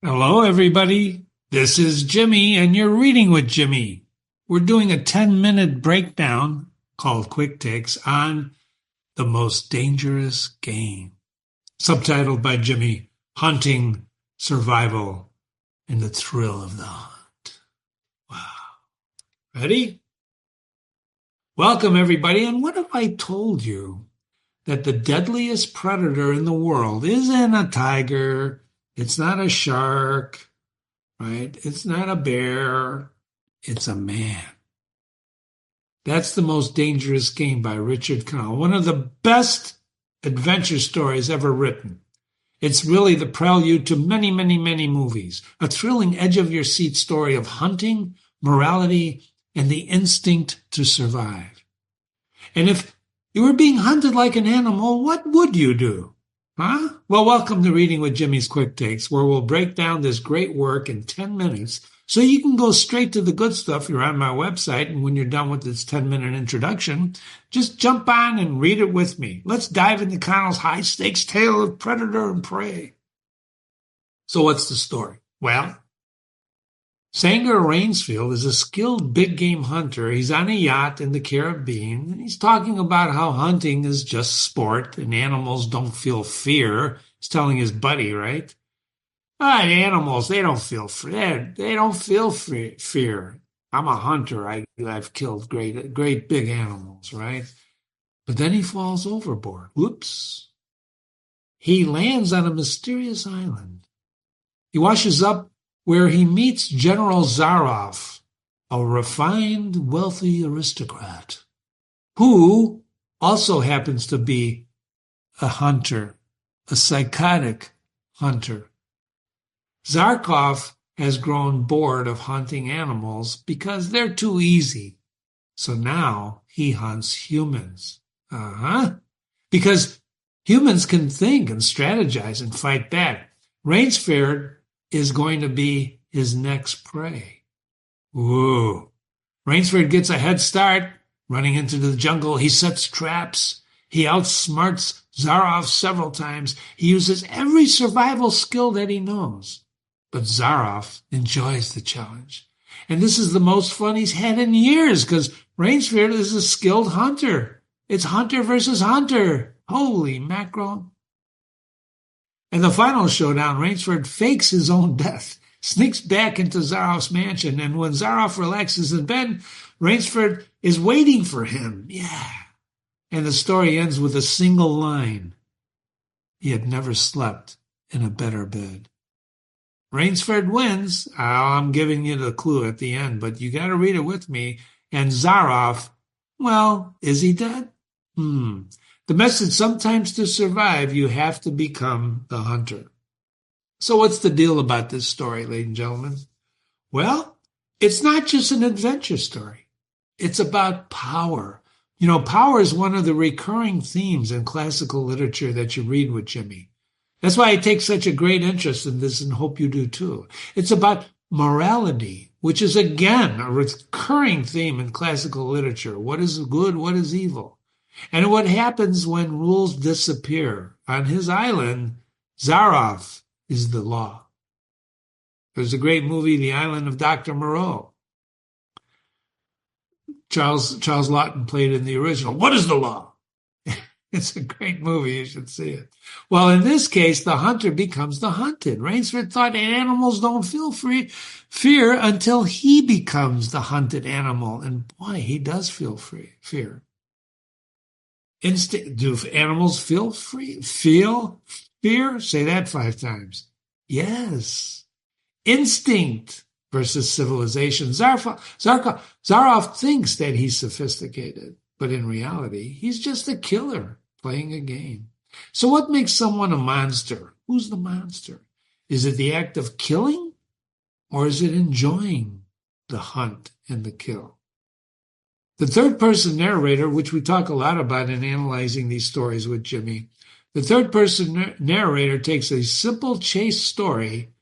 Hello, everybody. This is Jimmy, and you're reading with Jimmy. We're doing a 10-minute breakdown called QuickTakes on The Most Dangerous Game, subtitled by Jimmy, Hunting, Survival, and the Thrill of the Hunt. Wow. Ready? Welcome, everybody. And what if I told you that the deadliest predator in the world isn't a tiger, it's not a shark, right? It's not a bear, it's a man. That's The Most Dangerous Game by Richard Connell, one of the best adventure stories ever written. It's really the prelude to many, many, many movies, a thrilling edge-of-your-seat story of hunting, morality, and the instinct to survive. And if you were being hunted like an animal, what would you do? Huh? Well, welcome to Reading with Jimmy's Quick Takes, where we'll break down this great work in 10 minutes so you can go straight to the good stuff. You're on my website, and when you're done with this 10-minute introduction, just jump on and read it with me. Let's dive into Connell's high-stakes tale of predator and prey. So what's the story? Well, Sanger Rainsford is a skilled big-game hunter. He's on a yacht in the Caribbean, and he's talking about how hunting is just sport and animals don't feel fear. He's telling his buddy, right? Animals, they don't feel fear. They don't feel fear. I'm a hunter. I've killed great big animals, right? But then he falls overboard. Whoops. He lands on a mysterious island. He washes up where he meets General Zaroff, a refined, wealthy aristocrat, who also happens to be a hunter, a psychotic hunter. Zaroff has grown bored of hunting animals because they're too easy. So now he hunts humans. Because humans can think and strategize and fight back. Rainsford is going to be his next prey. Whoa. Rainsford gets a head start running into the jungle. He sets traps. He outsmarts Zaroff several times. He uses every survival skill that he knows. But Zaroff enjoys the challenge. And this is the most fun he's had in years because Rainsford is a skilled hunter. It's hunter versus hunter. Holy mackerel. In the final showdown, Rainsford fakes his own death, sneaks back into Zaroff's mansion, and when Zaroff relaxes in bed, Rainsford is waiting for him. Yeah. And the story ends with a single line. He had never slept in a better bed. Rainsford wins. I'm giving you the clue at the end, but you got to read it with me. And Zaroff, well, is he dead? The message, sometimes to survive, you have to become the hunter. So what's the deal about this story, ladies and gentlemen? Well, it's not just an adventure story. It's about power. You know, power is one of the recurring themes in classical literature that you read with Jimmy. That's why I take such a great interest in this and hope you do too. It's about morality, which is, again, a recurring theme in classical literature. What is good? What is evil? And what happens when rules disappear? On his island, Zaroff is the law. There's a great movie, The Island of Dr. Moreau. Charles Lawton played in the original. What is the law? It's a great movie. You should see it. Well, in this case, the hunter becomes the hunted. Rainsford thought animals don't feel fear until he becomes the hunted animal. And boy, he does feel fear. Do animals feel fear? Say that 5 times. Yes. Instinct versus civilization. Zaroff thinks that he's sophisticated, but in reality, he's just a killer playing a game. So what makes someone a monster? Who's the monster? Is it the act of killing, or is it enjoying the hunt and the kill? The third-person narrator, which we talk a lot about in analyzing these stories with Jimmy, the third-person narrator takes a simple chase story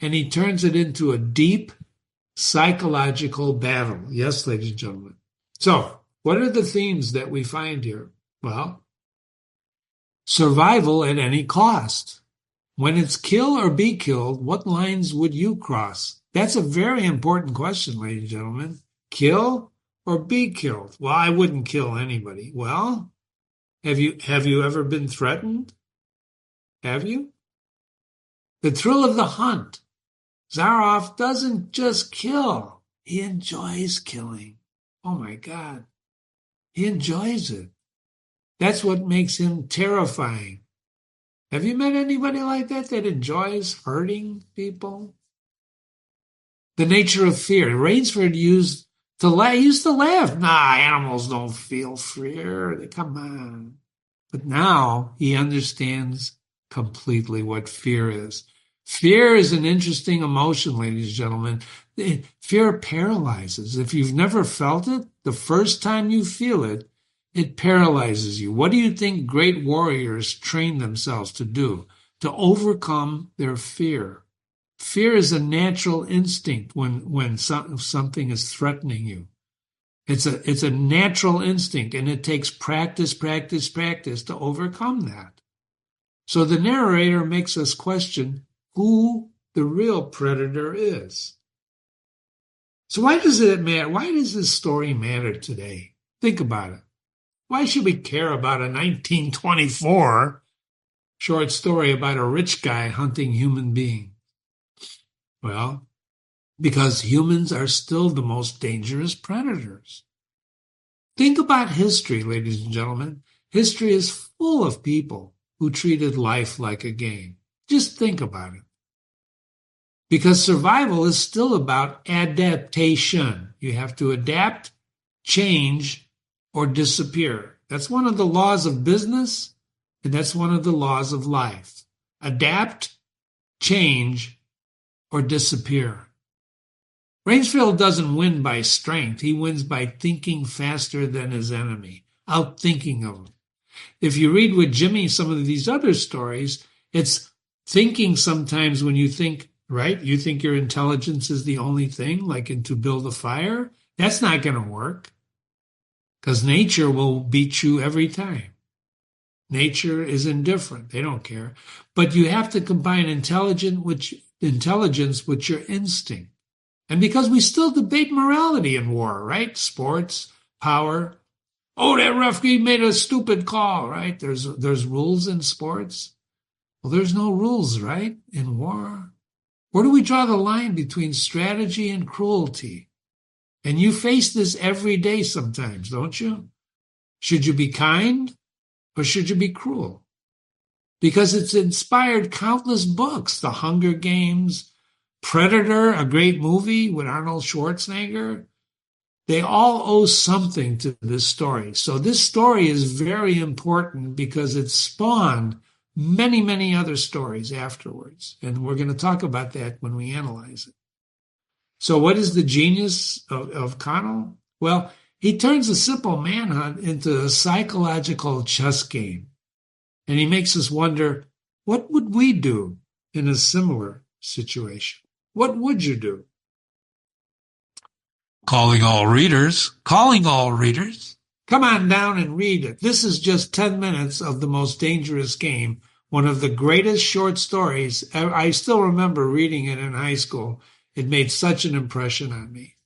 and he turns it into a deep psychological battle. Yes, ladies and gentlemen. So, what are the themes that we find here? Well, survival at any cost. When it's kill or be killed, what lines would you cross? That's a very important question, ladies and gentlemen. Kill or be killed? Well, I wouldn't kill anybody. Well, have you ever been threatened? Have you? The thrill of the hunt. Zaroff doesn't just kill. He enjoys killing. Oh my God. He enjoys it. That's what makes him terrifying. Have you met anybody like that enjoys hurting people? The nature of fear. Rainsford used to laugh. Nah, animals don't feel fear. Come on. But now he understands completely what fear is. Fear is an interesting emotion, ladies and gentlemen. Fear paralyzes. If you've never felt it, the first time you feel it, it paralyzes you. What do you think great warriors train themselves to do? To overcome their fear. Fear is a natural instinct when something is threatening you. It's a natural instinct, and it takes practice to overcome that. So the narrator makes us question who the real predator is. So why does it matter? Why does this story matter today? Think about it. Why should we care about a 1924 short story about a rich guy hunting human beings? Well, because humans are still the most dangerous predators. Think about history, ladies and gentlemen. History is full of people who treated life like a game. Just think about it. Because survival is still about adaptation. You have to adapt, change, or disappear. That's one of the laws of business, and that's one of the laws of life. Adapt, change, or disappear. Rainsford doesn't win by strength. He wins by thinking faster than his enemy, outthinking him. If you read with Jimmy some of these other stories, it's thinking sometimes when you think, right? You think your intelligence is the only thing, like to build a fire. That's not going to work because nature will beat you every time. Nature is indifferent. They don't care. But you have to combine intelligence with your instinct. And because we still debate morality in war, right? Sports, power. Oh, that referee made a stupid call, right? There's rules in sports. Well, there's no rules, right? In war. Where do we draw the line between strategy and cruelty? And you face this every day sometimes, don't you? Should you be kind or should you be cruel? Because it's inspired countless books, The Hunger Games, Predator, a great movie with Arnold Schwarzenegger. They all owe something to this story. So this story is very important because it spawned many, many other stories afterwards. And we're going to talk about that when we analyze it. So what is the genius of Connell? Well, he turns a simple manhunt into a psychological chess game. And he makes us wonder, what would we do in a similar situation? What would you do? Calling all readers. Come on down and read it. This is just 10 minutes of The Most Dangerous Game, one of the greatest short stories. I still remember reading it in high school. It made such an impression on me.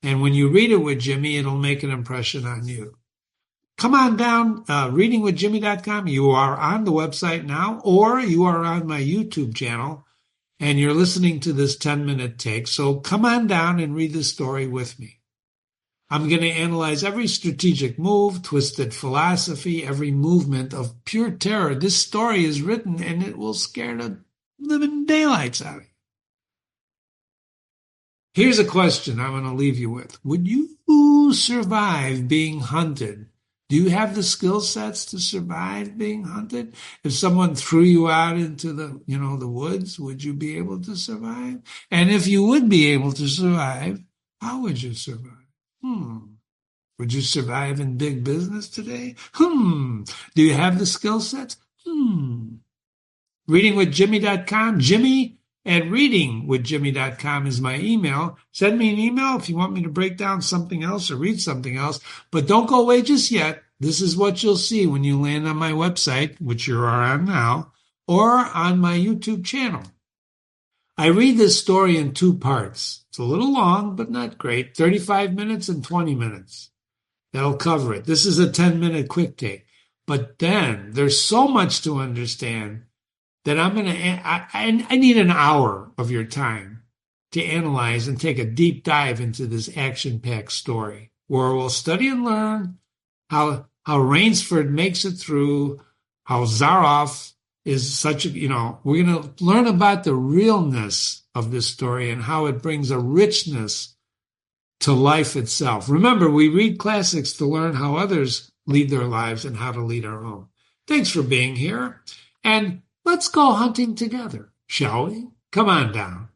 And when you read it with Jimmy, it'll make an impression on you. Come on down, readingwithjimmy.com. You are on the website now, or you are on my YouTube channel, and you're listening to this 10-minute take. So come on down and read the story with me. I'm going to analyze every strategic move, twisted philosophy, every movement of pure terror. This story is written, and it will scare the living daylights out of you. Here's a question I'm going to leave you with. Would you survive being hunted? Do you have the skill sets to survive being hunted? If someone threw you out into the woods, would you be able to survive? And if you would be able to survive, how would you survive? Would you survive in big business today? Do you have the skill sets? Readingwithjimmy.com. Jimmy@readingwithjimmy.com is my email. Send me an email if you want me to break down something else or read something else. But don't go away just yet. This is what you'll see when you land on my website, which you are on now, or on my YouTube channel. I read this story in 2 parts. It's a little long, but not great. 35 minutes and 20 minutes. That'll cover it. This is a 10-minute quick take. But then there's so much to understand that I need an hour of your time to analyze and take a deep dive into this action-packed story, where we'll study and learn how Rainsford makes it through, how Zaroff is such a, we're going to learn about the realness of this story and how it brings a richness to life itself. Remember, we read classics to learn how others lead their lives and how to lead our own. Thanks for being here, and let's go hunting together, shall we? Come on down.